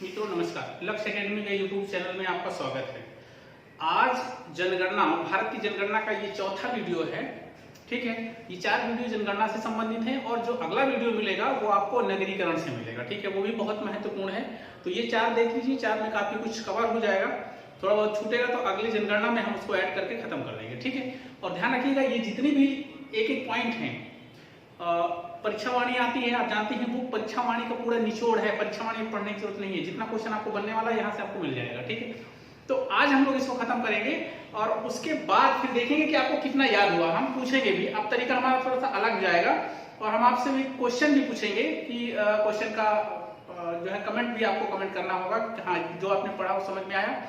मित्रों नमस्कार, लक्ष्य एकेडमी के यूट्यूब चैनल में आपका स्वागत है। आज जनगणना, भारत की जनगणना का ये चौथा वीडियो है। ठीक है, ये 4 वीडियो जनगणना से संबंधित हैं और जो अगला वीडियो मिलेगा वो आपको नगरीकरण से मिलेगा। ठीक है, वो भी बहुत महत्वपूर्ण है। तो ये 4 देख लीजिए, 4 में काफी कुछ कवर हो जाएगा। थोड़ा बहुत छूटेगा तो अगली जनगणना में हम उसको ऐड करके खत्म कर देंगे। ठीक है, और ध्यान रखिएगा ये जितनी भी एक एक पॉइंट है, परीक्षा वाणी आती है, आप जानते हैं बुक परीक्षा वाणी का पूरा निचोड़ है। परीक्षा वाणी में पढ़ने की जरूरत नहीं है, जितना क्वेश्चन आपको बनने वाला है यहाँ से आपको मिल जाएगा। ठीक है, तो आज हम लोग इसको खत्म करेंगे और उसके बाद फिर देखेंगे कि आपको कितना याद हुआ। हम पूछेंगे भी, अब तरीका हमारा थोड़ा सा अलग जाएगा और हम आपसे भी क्वेश्चन भी पूछेंगे कि क्वेश्चन का जो है कमेंट भी आपको कमेंट करना होगा कि हाँ जो आपने पढ़ा वो समझ में आया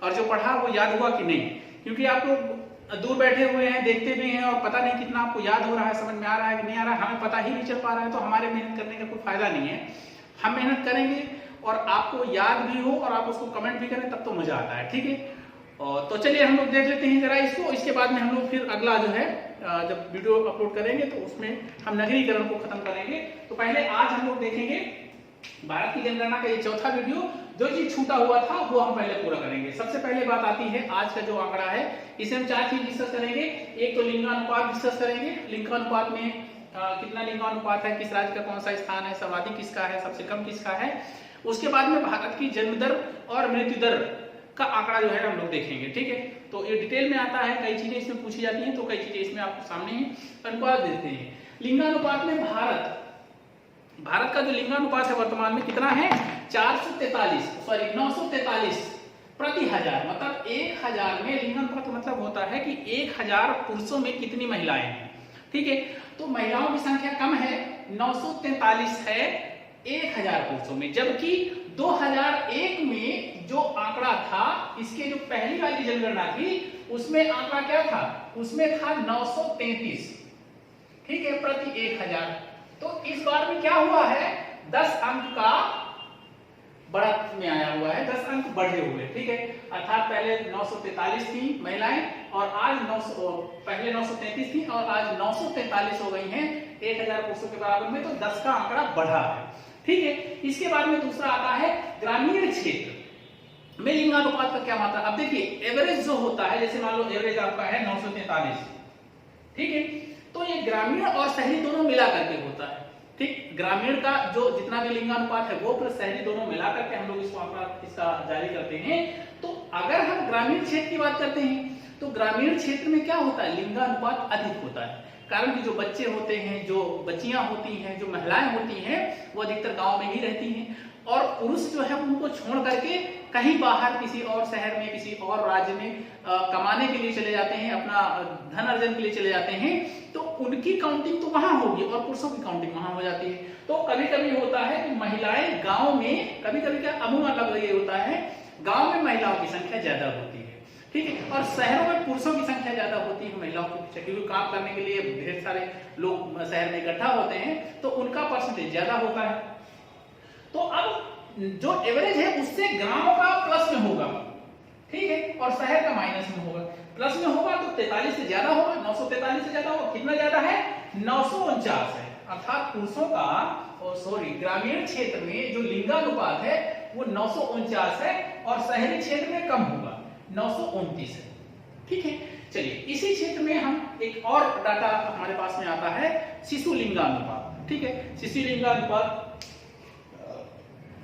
और जो पढ़ा वो याद हुआ कि नहीं। क्योंकि आप लोग दूर बैठे हुए हैं, देखते भी हैं और पता नहीं कितना आपको याद हो रहा है, समझ में आ रहा है कि नहीं आ रहा है, हमें पता ही नहीं चल पा रहा है, तो हमारे मेहनत करने का कोई फायदा नहीं है। हम मेहनत करेंगे और आपको याद भी हो और आप उसको कमेंट भी करें, तब तो मजा आता है। ठीक है, और तो चलिए हम लोग देख लेते हैं जरा इसको। इसके बाद में हम लोग फिर अगला जो है जब वीडियो अपलोड करेंगे तो उसमें हम नगरीकरण को खत्म करेंगे। तो पहले आज हम लोग देखेंगे भारत की जनगणना का ये चौथा वीडियो। जो चीज छूटा हुआ था वो हम पहले पूरा करेंगे। सबसे पहले बात आती है आज का जो आंकड़ा है, इसे हम 4 चीज डिस्कस करेंगे। एक तो लिंगानुपात डिस्कस करेंगे, लिंगानुपात में कितना लिंगानुपात है, किस राज्य का कौन सा स्थान है, सर्वाधिक किसका है, सबसे कम किसका है। उसके बाद में भारत की जन्म दर और मृत्यु दर का आंकड़ा जो है हम लोग देखेंगे। ठीक है, तो ये डिटेल में आता है, कई चीजें इसमें पूछी जाती हैं, तो कई चीजें इसमें आपको सामने ही अनुपात देते हैं। लिंगानुपात में भारत का जो लिंगानुपात है वर्तमान में कितना है, 943 प्रति हजार। मतलब 1000 में लिंगानुपात का मतलब होता है कि 1000 पुरुषों में कितनी महिलाएं हैं। ठीक है, तो महिलाओं की संख्या कम है, 943 है 1000 पुरुषों में, जबकि 2001 में जो आंकड़ा था, इसके जो पहली वाली जनगणना थी उसमें आंकड़ा क्या था, उसमें था 933। ठीक है, प्रति 1000। तो इस बार में क्या हुआ है, 10 अंक का बढ़त में आया हुआ है, 10 अंक बढ़े हुए। ठीक है, अर्थात पहले 943 थी महिलाएं और आज पहले 933 थी और आज 943 हो गई हैं 1000 पुरुषों के बराबर में, तो 10 का आंकड़ा बढ़ा है। ठीक है, इसके बाद में दूसरा आता है ग्रामीण क्षेत्र में लिंगानुपात का क्या मात्रा। अब देखिए एवरेज जो होता है, जैसे मान लो एवरेज आपका है 943। ठीक है, तो ये ग्रामीण और शहरी दोनों मिला करके होता है। ठीक, ग्रामीण का जो जितना भी लिंगानुपात है वो प्लस शहरी दोनों मिला करके हम लोग इसको आंकड़ा इसका जारी करते हैं। तो अगर हम ग्रामीण क्षेत्र की बात करते हैं तो ग्रामीण क्षेत्र में क्या होता है, लिंगानुपात अधिक होता है। कारण कि जो बच्चे होते हैं, जो बच्चियां होती हैं, जो महिलाएं होती हैं, वो अधिकतर गांव में ही रहती हैं और पुरुष जो है उनको छोड़ करके कहीं बाहर किसी और शहर में, किसी और राज्य में कमाने के लिए चले जाते हैं, अपना धन अर्जन के लिए चले जाते हैं, तो उनकी काउंटिंग तो वहां होगी और पुरुषों की काउंटिंग वहां हो जाती है। तो कभी कभी होता है कि महिलाएं गांव में, कभी कभी क्या अमूमन लग रही होता है, गांव में महिलाओं की संख्या ज्यादा होती है। ठीक है, और शहरों में पुरुषों की संख्या ज्यादा होती है महिलाओं की पीछे, क्योंकि काम करने के लिए ढेर सारे लोग शहर में इकट्ठा होते हैं, तो उनका परसेंटेज ज्यादा होता है। तो अब जो एवरेज है उससे गांव का प्लस में होगा, ठीक है, और शहर का माइनस में होगा। प्लस में होगा तो 43 से ज्यादा होगा, 943 से ज्यादा होगा। कितना ज्यादा है, 949 है। अर्थात पुरुषों का ग्रामीण क्षेत्र में जो लिंगानुपात है वो 949 है और शहरी क्षेत्र में कम होगा, 929 है। ठीक है, चलिए इसी क्षेत्र में हम एक और डाटा हमारे पास में आता है, शिशु लिंगानुपात। ठीक है, शिशु लिंगानुपात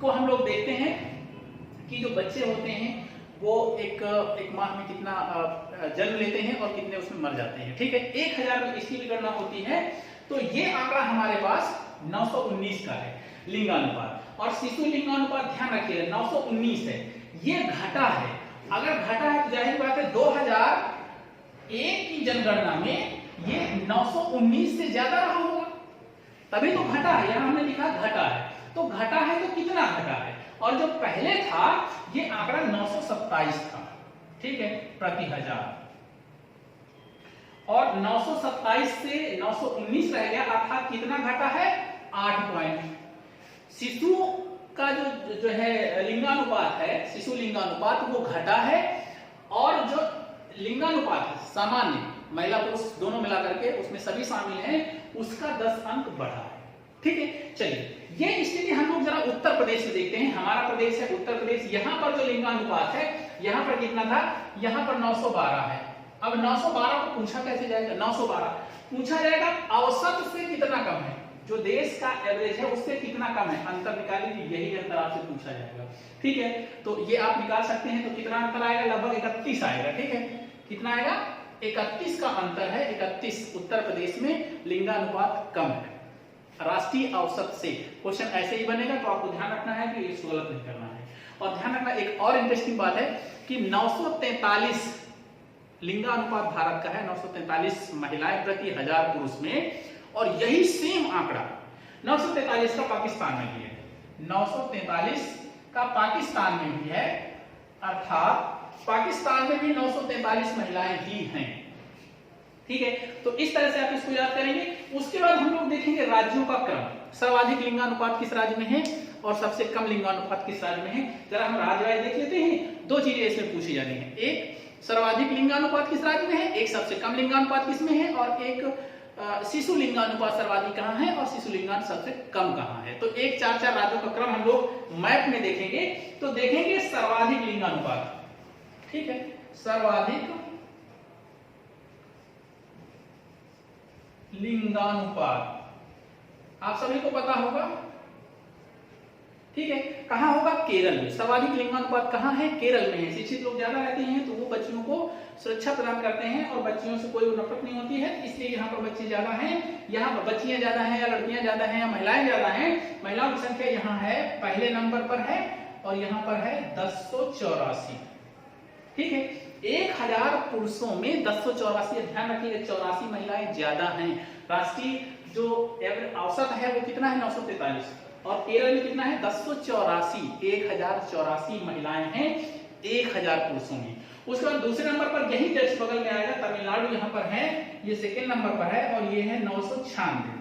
को हम लोग देखते हैं कि जो बच्चे होते हैं वो एक माह में कितना जन्म लेते हैं और कितने उसमें मर जाते हैं। ठीक है, 1000 में इसकी भी गणना होती है। तो ये आंकड़ा हमारे पास 919 का है लिंगानुपात, और शिशु लिंगानुपात ध्यान रखिएगा 919 है, ये घटा है। अगर घटा है तो जाहिर बात है 2001 की जनगणना में ये 919 से ज्यादा रहा होगा, तभी तो घटा है। यहां हमने लिखा घटा है, तो घटा है तो कितना घटा है, और जो पहले था ये आंकड़ा 927 था। ठीक है, प्रति हजार, और 927 से 919 रह गया, अर्थात कितना घटा है, 8 पॉइंट। शिशु का जो है लिंगानुपात है, शिशु लिंगानुपात वो घटा है, और जो लिंगानुपात है सामान्य महिला पुरुष दोनों मिला करके उसमें सभी शामिल हैं, उसका 10 अंक बढ़ा है। ठीक है, चलिए ये स्थिति हम लोग जरा उत्तर प्रदेश में देखते हैं। हमारा प्रदेश है उत्तर प्रदेश, यहाँ पर जो लिंगानुपात है, यहाँ पर कितना था, यहाँ पर 912 है। अब 912 को पूछा कैसे जाएगा, 912 पूछा जाएगा औसत से कितना कम है, जो देश का एवरेज है उससे कितना कम है, अंतर निकालिए, यही अंतर आपसे पूछा जाएगा। ठीक है, तो ये आप निकाल सकते हैं। तो कितना अंतर आएगा, लगभग 31 आएगा। ठीक है, कितना आएगा, 31 का अंतर है, 31 उत्तर प्रदेश में लिंगानुपात कम है राष्ट्रीय औसत से। क्वेश्चन ऐसे ही बनेगा, तो आपको ध्यान रखना है कि इसको गलत नहीं करना है। और ध्यान रखना एक और इंटरेस्टिंग बात है कि 943 लिंगानुपात भारत का है, 943 महिलाएं प्रति 1000 पुरुष में, और यही सेम आंकड़ा 943 का पाकिस्तान में भी है, 943 का पाकिस्तान में भी है, अर्थात पाकिस्तान में भी 943 महिलाएं ही हैं। ठीक है, तो इस तरह से आप इसको याद करेंगे। उसके बाद हम लोग देखेंगे राज्यों का क्रम, सर्वाधिक लिंगानुपात किस राज्य में है और सबसे कम लिंगानुपात किस राज्य में है। जरा हम राज्य वाइज देख लेते हैं। दो चीजें इसमें पूछी जानी है, एक सर्वाधिक लिंगानुपात किस राज्य में है, एक सबसे कम लिंगानुपात किस में है, और एक शिशु लिंगानुपात सर्वाधिक कहां है और शिशु लिंगानुपात सबसे कम कहां है। तो एक 4-4 राज्यों का क्रम हम लोग मैप में देखेंगे। तो देखेंगे सर्वाधिक लिंगानुपात, ठीक है, सर्वाधिक लिंगानुपात आप सभी को पता होगा। ठीक है, कहां होगा, केरल में। सर्वाधिक लिंगानुपात कहां है, केरल में है। शिक्षित लोग ज्यादा रहते हैं तो वो बच्चियों को सुरक्षा प्रदान करते हैं और बच्चियों से कोई नफरत नहीं होती है, इसलिए यहाँ पर बच्चे ज्यादा हैं। यहाँ पर बच्चियां ज्यादा हैं या लड़कियां ज्यादा हैं या महिलाएं ज्यादा हैं। महिलाओं की संख्या यहाँ है, पहले नंबर पर है, और यहाँ पर है 1084। ठीक है, 1000 पुरुषों में 1084, ध्यान रखिएगा 84 महिलाएं ज्यादा हैं। राष्ट्रीय जो औसत है वो कितना है, 943, और केरल में कितना है, 1084, 1084 महिलाएं हैं 1000 पुरुषों में। उसके बाद दूसरे नंबर पर यही जस्ट बगल में आएगा तमिलनाडु, यहाँ पर है, ये सेकेंड नंबर पर है, और ये है 996।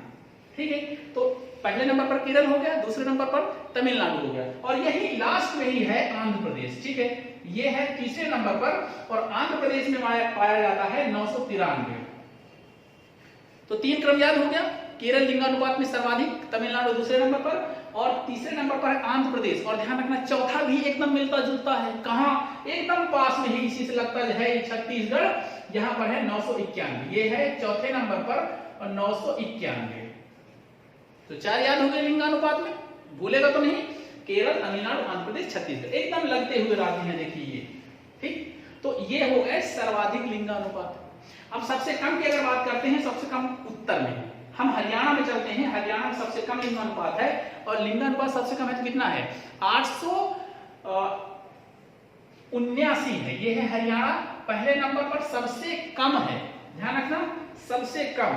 ठीक है, तो पहले नंबर पर केरल हो गया, दूसरे नंबर पर तमिलनाडु हो गया, और यही लास्ट में ही है आंध्र प्रदेश। ठीक है, ये है तीसरे नंबर पर, और आंध्र प्रदेश में पाया जाता है 993। तो 3 क्रम याद हो गया, केरल लिंगानुपात में सर्वाधिक, तमिलनाडु दूसरे नंबर पर, और तीसरे नंबर पर है आंध्र प्रदेश। और ध्यान रखना चौथा भी एकदम मिलता जुलता है, कहां, एकदम पास में ही, इसी से लगता है छत्तीसगढ़। यहाँ पर है 991, ये है चौथे नंबर पर, और 991। तो 4 याद हो गए लिंगानुपात में, भूलेगा तो नहीं, केरल, तमिलनाडु, आंध्र प्रदेश, छत्तीसगढ़, एकदम लगते हुए राज्य हैं, देखिए ये। ठीक, तो ये हो गए सर्वाधिक लिंगानुपात। अब सबसे कम की अगर बात करते हैं, सबसे कम उत्तर में हम हरियाणा में चलते हैं। हरियाणा में सबसे कम लिंगानुपात है, और लिंगानुपात सबसे कम है तो कितना है, 879 है। ये है हरियाणा, पहले नंबर पर सबसे कम है, ध्यान रखना सबसे कम।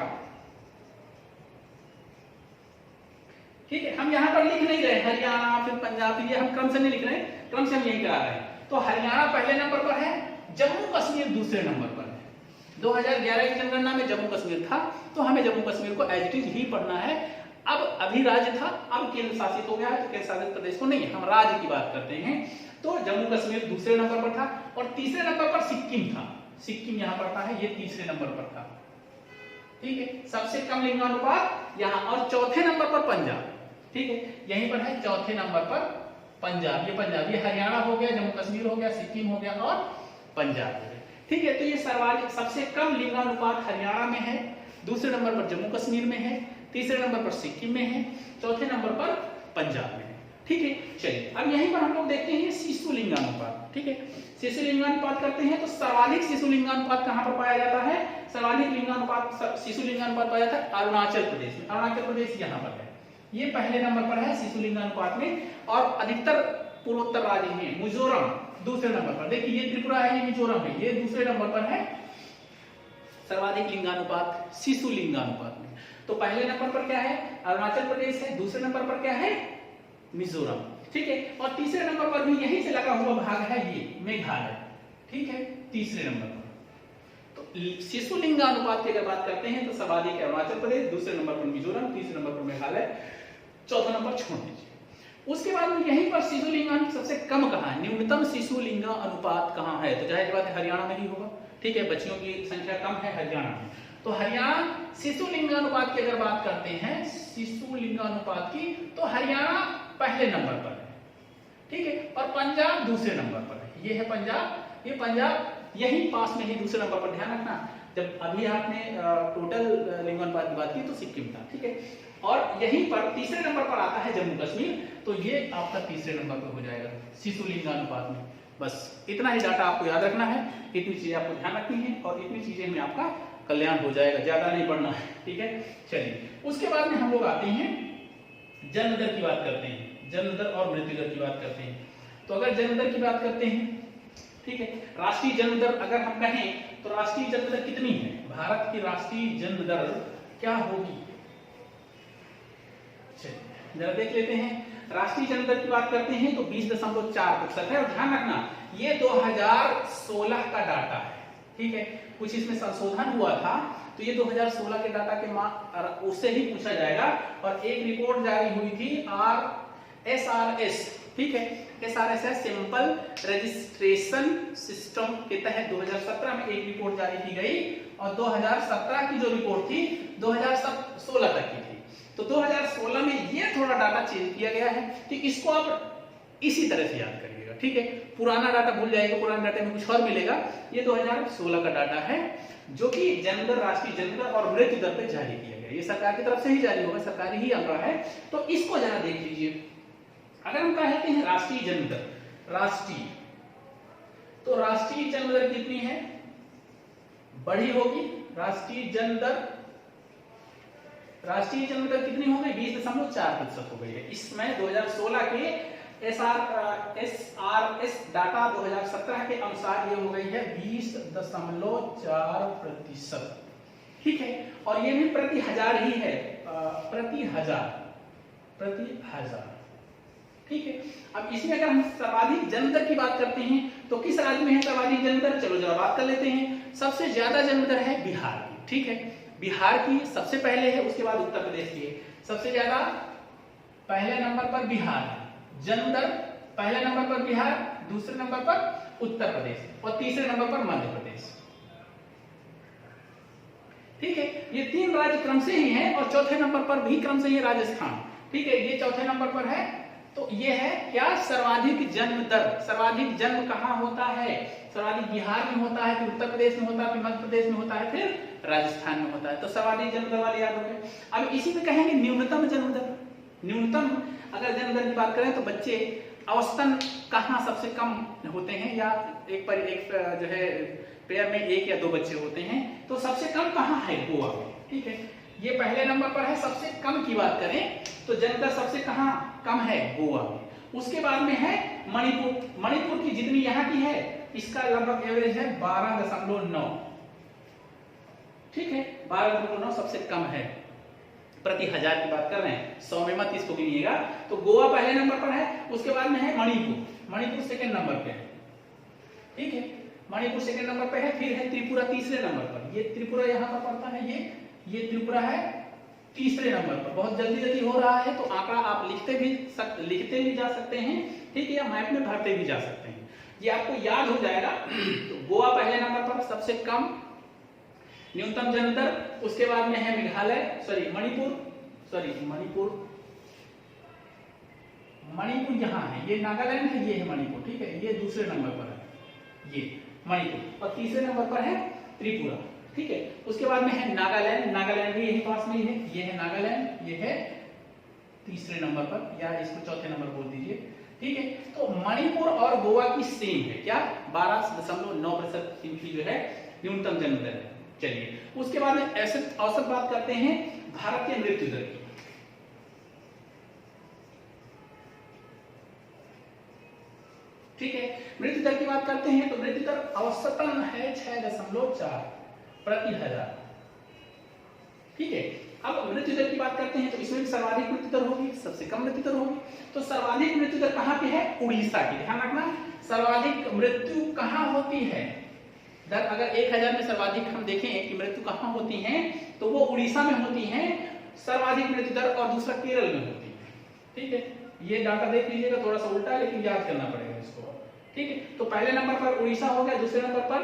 ठीक है, हम यहाँ पर लिख नहीं रहे हरियाणा फिर पंजाब, ये हम क्रम से नहीं लिख रहे, क्रम से हम यही करा रहे हैं। तो हरियाणा पहले नंबर पर है, जम्मू कश्मीर दूसरे नंबर पर है। 2011 की जनगणना में जम्मू कश्मीर था, तो हमें जम्मू कश्मीर को एज इट इज ही पढ़ना है। अब अभी राज्य था, अब केंद्र शासित हो गया है, तो केंद्र शासित प्रदेश को नहीं, हम राज्य की बात करते हैं। तो जम्मू कश्मीर दूसरे नंबर पर था, और तीसरे नंबर पर सिक्किम था। सिक्किम यहाँ पड़ता है, ये तीसरे नंबर पर था। ठीक है, सबसे कम लिंगानुपात यहाँ, और चौथे नंबर पर पंजाब। ठीक है, यहीं पर है चौथे नंबर पर पंजाब, ये पंजाब, ये हरियाणा हो गया, जम्मू कश्मीर हो गया, सिक्किम हो गया, और पंजाब हो गया। ठीक है, तो ये सर्वाधिक सबसे कम लिंगानुपात हरियाणा में है, दूसरे नंबर पर जम्मू कश्मीर में है, तीसरे नंबर पर सिक्किम में है, चौथे नंबर पर पंजाब में है। ठीक है, चलिए अब यहीं पर हम लोग देखते हैं शिशु लिंगानुपात। ठीक है, शिशु लिंगानुपात करते हैं, तो सर्वाधिक शिशु लिंगानुपात कहां पर पाया जाता है, सर्वाधिक लिंगानुपात शिशु लिंगानुपात पाया जाता है अरुणाचल प्रदेश में। अरुणाचल प्रदेश यहाँ पर है, ये पहले नंबर पर है शिशु लिंगानुपात में, और अधिकतर पूर्वोत्तर राज्य हैं। मिजोरम दूसरे नंबर पर, देखिए ये त्रिपुरा है, ये मिजोरम है, ये दूसरे नंबर पर है सर्वाधिक लिंगानुपात शिशु लिंगानुपात में। तो पहले नंबर पर क्या है, अरुणाचल प्रदेश है, दूसरे नंबर पर क्या है, मिजोरम। ठीक है, और तीसरे नंबर पर भी यहीं से लगा हुआ भाग है ये मेघालय। ठीक है, तीसरे नंबर पर। तो शिशु लिंगानुपात की अगर बात करते हैं तो सर्वाधिक अरुणाचल प्रदेश, दूसरे नंबर पर मिजोरम, तीसरे नंबर पर मेघालय, चौथा नंबर छोड़ दीजिए। उसके बाद में यहीं पर शिशु लिंगानुपात सबसे कम कहां है, न्यूनतम शिशु लिंगानुपात कहां है, तो जाहिर बात है हरियाणा में ही होगा। ठीक है, बच्चियों की संख्या कम है हरियाणा में। तो हरियाणा शिशु लिंगानुपात की अगर बात करते हैं, शिशु लिंगानुपात की, तो हरियाणा पहले नंबर पर है, ठीक है, और पंजाब दूसरे नंबर पर है। ये है पंजाब, ये पंजाब यही पास में ही दूसरे नंबर पर। ध्यान रखना, जब अभी आपने टोटल लिंगानुपात की बात की तो सिक्किम था, ठीक है, और यहीं पर तीसरे नंबर पर आता है जम्मू कश्मीर, तो ये आपका तीसरे नंबर पर हो जाएगा शिशु लिंगानुपात में। बस इतना ही डाटा आपको याद रखना है, इतनी चीजें आपको ध्यान रखनी है और इतनी चीजें में आपका कल्याण हो जाएगा, ज्यादा नहीं पढ़ना है, ठीक है। चलिए उसके बाद में हम लोग आते हैं जन्म दर की बात करते हैं, जन्म दर और मृत्यु दर की बात करते हैं। तो अगर जन्म दर की बात करते हैं, ठीक है, राष्ट्रीय जन्म दर अगर हम कहें तो राष्ट्रीय जन्म दर कितनी है, भारत की राष्ट्रीय जन्म दर क्या होगी, चलिए जरा देख लेते हैं। राष्ट्रीय जन्म दर की बात करते हैं तो 20.4% है, और ध्यान रखना ये 2016 का डाटा है, ठीक है, कुछ इसमें संशोधन हुआ था तो ये 2016 के डाटा के उससे ही पूछा जाएगा। और एक रिपोर्ट जारी हुई थी SRS, ठीक है, SRS है सिंपल रजिस्ट्रेशन सिस्टम के तहत 2017 में एक रिपोर्ट जारी की गई, और 2017 की जो रिपोर्ट थी 2016 तक की थी। तो 2016 में ये थोड़ा डाटा चेंज किया गया है, ठीक, इसको आप इसी तरह से याद करिएगा, ठीक है, पुराना डाटा भूल जाएगा, पुराने डाटे में कुछ और मिलेगा। ये 2016 का डाटा है जो कि जन्म दर, राष्ट्रीय जन्म दर और मृत्यु दर पे जारी किया गया, ये सरकार की तरफ से ही जारी होगा, सरकारी ही आंकड़ा है। तो इसको जरा देख लीजिए, अगर हम कहते हैं राष्ट्रीय जन्म दर, राष्ट्रीय, तो राष्ट्रीय जन्म दर कितनी है, बड़ी होगी राष्ट्रीय जन्म दर, राष्ट्रीय जन्म दर कितनी हो गई, 20.4% हो गई है। इसमें 2016 के SRS डाटा 2017 के अनुसार ये हो गई है 20.4%, ठीक है, और ये भी प्रति हजार ही है, प्रति हजार, ठीक है। अब इसमें अगर हम सर्वाधिक जन्म दर की बात करते हैं तो किस राज्य में है सर्वाधिक जन्म दर, चलो जरा बात कर लेते हैं। सबसे ज्यादा जन्म दर है बिहार की, ठीक है, बिहार की सबसे पहले है, उसके बाद उत्तर प्रदेश की है। सबसे ज्यादा पहले नंबर पर बिहार है, जन्म दर पहले नंबर पर बिहार, दूसरे नंबर पर उत्तर प्रदेश और तीसरे नंबर पर मध्य प्रदेश, ठीक है। ये तीन राज्य क्रम से ही हैं, और चौथे नंबर पर भी क्रम से ही राजस्थान, ठीक है, ये चौथे नंबर पर है। तो ये है क्या, सर्वाधिक जन्म दर। सर्वाधिक जन्म कहाँ होता है, सर्वाधिक बिहार में होता है, फिर उत्तर प्रदेश में होता है, फिर मध्य प्रदेश में होता है, फिर राजस्थान में होता है। तो सर्वाधिक जन्म दर वाले याद हो गए। अब इसी में कहेंगे न्यूनतम जन्म दर। न्यूनतम अगर जन्म दर की बात करें तो बच्चे औसतन कहाँ सबसे कम होते हैं, या एक पर एक जो है पेयर में एक या दो बच्चे होते हैं, तो सबसे कम कहाँ है, गोवा में, ठीक है, ये पहले नंबर पर है। सबसे कम की बात करें तो जन्म दर सबसे कहाँ कम है, गोवा में। उसके बाद में है मणिपुर। मणिपुर की जितनी यहाँ की है इसका लगभग एवरेज है 12.9, ठीक है, 12.9 सबसे कम है प्रति हजार की बात कर रहे हैं, 100 में मत इसको गिनिएगा। तो गोवा पहले नंबर पर है, उसके बाद में है मणिपुर। मणिपुर सेकंड नंबर पे है, ठीक है, मणिपुर सेकंड नंबर पे है। फिर है त्रिपुरा तीसरे नंबर पर, ये त्रिपुरा यहाँ पर पड़ता है, ये त्रिपुरा है तीसरे नंबर पर। बहुत जल्दी जल्दी हो रहा है तो आंकड़ा आप लिखते भी जा सकते हैं, ठीक है, या मैप में भरते भी जा सकते हैं, ये आपको याद हो जाएगा। तो गोवा पहले नंबर पर सबसे कम न्यूनतम जन्म दर, उसके बाद में है मेघालय, मणिपुर यहाँ है, ये नागालैंड है, ये है मणिपुर, ठीक है, ये दूसरे नंबर पर है, ये मणिपुर, और तीसरे नंबर पर है त्रिपुरा, ठीक है। उसके बाद में है नागालैंड भी यही पास में ही है, ये है नागालैंड, ये है तीसरे नंबर पर, या इसको चौथे नंबर बोल दीजिए, ठीक है। तो मणिपुर और गोवा की सेम है, क्या, 12.9% इनकी जो है न्यूनतम जन्म दर है। चलिए उसके बाद में औसत बात करते हैं भारत के मृत्यु दर की। ठीक है, मृत्यु दर की बात करते हैं तो मृत्यु दर औसतन है 6.4 प्रति हजार, ठीक है। अब मृत्यु दर की बात करते हैं तो इसमें भी सर्वाधिक मृत्यु दर होगी, सबसे कम मृत्यु दर होगी। तो सर्वाधिक मृत्यु दर कहाँ पे है, उड़ीसा की, ध्यान रखना। सर्वाधिक मृत्यु कहाँ होती है दर, अगर 1000 में सर्वाधिक हम देखें कि मृत्यु कहाँ होती है तो वो उड़ीसा में होती है सर्वाधिक मृत्यु दर, और दूसरा केरल में होती है, ठीक है। ये डाटा देख लीजिएगा, थोड़ा सा उल्टा है लेकिन याद करना पड़ेगा इसको, ठीक है। तो पहले नंबर पर उड़ीसा हो गया, दूसरे नंबर पर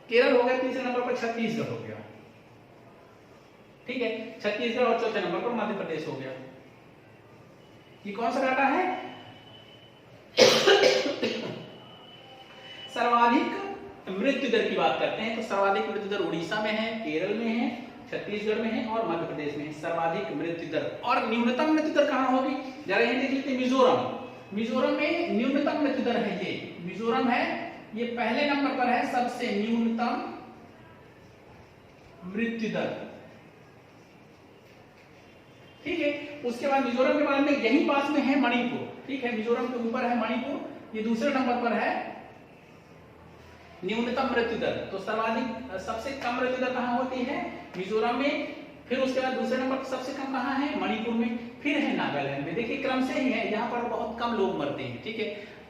केरल हो गया, तीसरे नंबर पर छत्तीसगढ़ हो गया, ठीक है, छत्तीसगढ़ और चौथे नंबर पर मध्य प्रदेश हो गया। ये कौन सा डाटा है? सर्वाधिक मृत्यु दर की बात करते हैं तो सर्वाधिक मृत्यु दर उड़ीसा में है, केरल में है, छत्तीसगढ़ में है और मध्य प्रदेश में है सर्वाधिक मृत्यु दर। और न्यूनतम मृत्यु दर कहां होगी? जरा ये देख लेते हैं, मिजोरम। मिजोरम में न्यूनतम मृत्यु दर है, ये मिजोरम है, ये पहले नंबर पर है सबसे न्यूनतम मृत्यु दर। ठीक है, उसके बाद मिजोरम के बाद में यही पास में है मणिपुर। ठीक है, मिजोरम के ऊपर है मणिपुर, ये दूसरे नंबर पर है न्यूनतम मृत्यु दर। तो सर्वाधिक सबसे कम मृत्यु दर कहां होती है? मिजोरम में। फिर उसके बाद दूसरे नंबर पर सबसे कम कहां है? मणिपुर में। फिर है नागालैंड में। देखिए क्रम से ही है, यहाँ पर बहुत कम लोग मरते हैं। ठीक है,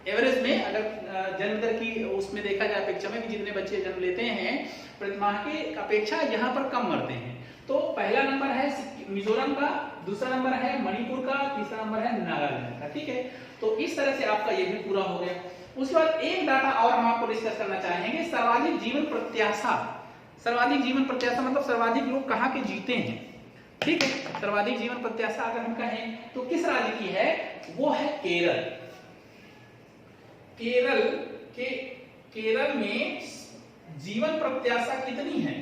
एवरेज में अगर जन्म दर की उसमें देखा जाए अपेक्षा में कि जितने बच्चे जन्म लेते हैं प्रति माह की अपेक्षा यहाँ पर कम मरते हैं। तो पहला नंबर है मिजोरम का, दूसरा नंबर है मणिपुर का, तीसरा नंबर है नागालैंड का। ठीक है, तो इस तरह से आपका ये भी पूरा हो गया। उसके बाद एक डाटा और हम आपको डिस्कस करना चाहेंगे, सर्वाधिक जीवन प्रत्याशा। सर्वाधिक जीवन प्रत्याशा मतलब सर्वाधिक लोग कहाँ के जीते हैं। ठीक है, सर्वाधिक जीवन प्रत्याशा अगर हम कहें तो किस राज्य की है? वो है केरल। केरल में जीवन प्रत्याशा कितनी है?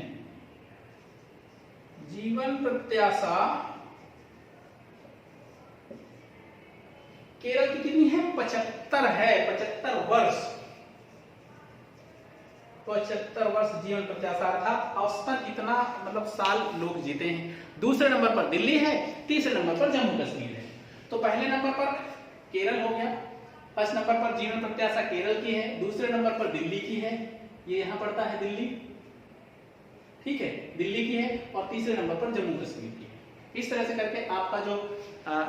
जीवन प्रत्याशा केरल की कितनी है? 75 है, 75 वर्ष। 75 वर्ष जीवन प्रत्याशा, अर्थात औसतन इतना मतलब साल लोग जीते हैं। दूसरे नंबर पर दिल्ली है, तीसरे नंबर पर जम्मू कश्मीर है। तो पहले नंबर पर केरल हो गया, फर्स्ट नंबर पर जीवन प्रत्याशा केरल की है, दूसरे नंबर पर दिल्ली की है, ये यहां पड़ता है दिल्ली। ठीक है, दिल्ली की है, और तीसरे नंबर पर जम्मू कश्मीर की है। इस तरह से करके आपका जो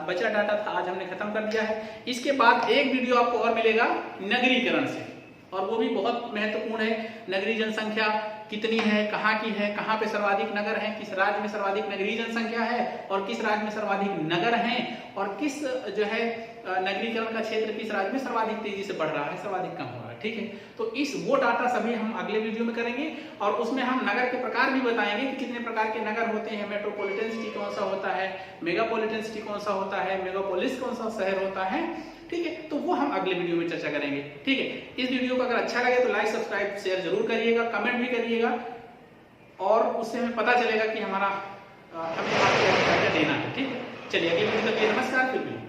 बचा डाटा था आज हमने खत्म कर दिया है। इसके बाद एक वीडियो आपको और मिलेगा नगरीकरण से, और वो भी बहुत महत्वपूर्ण है। नगरीय जनसंख्या कितनी है, कहाँ की है, कहाँ पे सर्वाधिक नगर है, किस राज्य में सर्वाधिक नगरीय जनसंख्या है और किस राज्य में सर्वाधिक नगर हैं, और किस जो है नगरीकरण का क्षेत्र किस राज्य में सर्वाधिक तेजी से बढ़ रहा है, सर्वाधिक कम हो रहा है। ठीक है, तो वो डाटा सभी हम अगले वीडियो में करेंगे, और उसमें हम नगर के प्रकार भी बताएंगे कि कितने प्रकार के नगर होते हैं, मेट्रोपॉलिटन सिटी कौन सा होता है, मेगापॉलिटन सिटी कौन सा होता है, मेगापोलिस कौन सा शहर होता है। ठीक है, तो वो हम अगले वीडियो में चर्चा करेंगे। ठीक है, इस वीडियो को अगर अच्छा लगे तो लाइक, सब्सक्राइब, शेयर जरूर करिएगा, कमेंट भी करिएगा, और उससे हमें पता चलेगा कि हमें आपको क्या क्या देना है। ठीक है, चलिए अगले वीडियो तक नमस्कार। फिर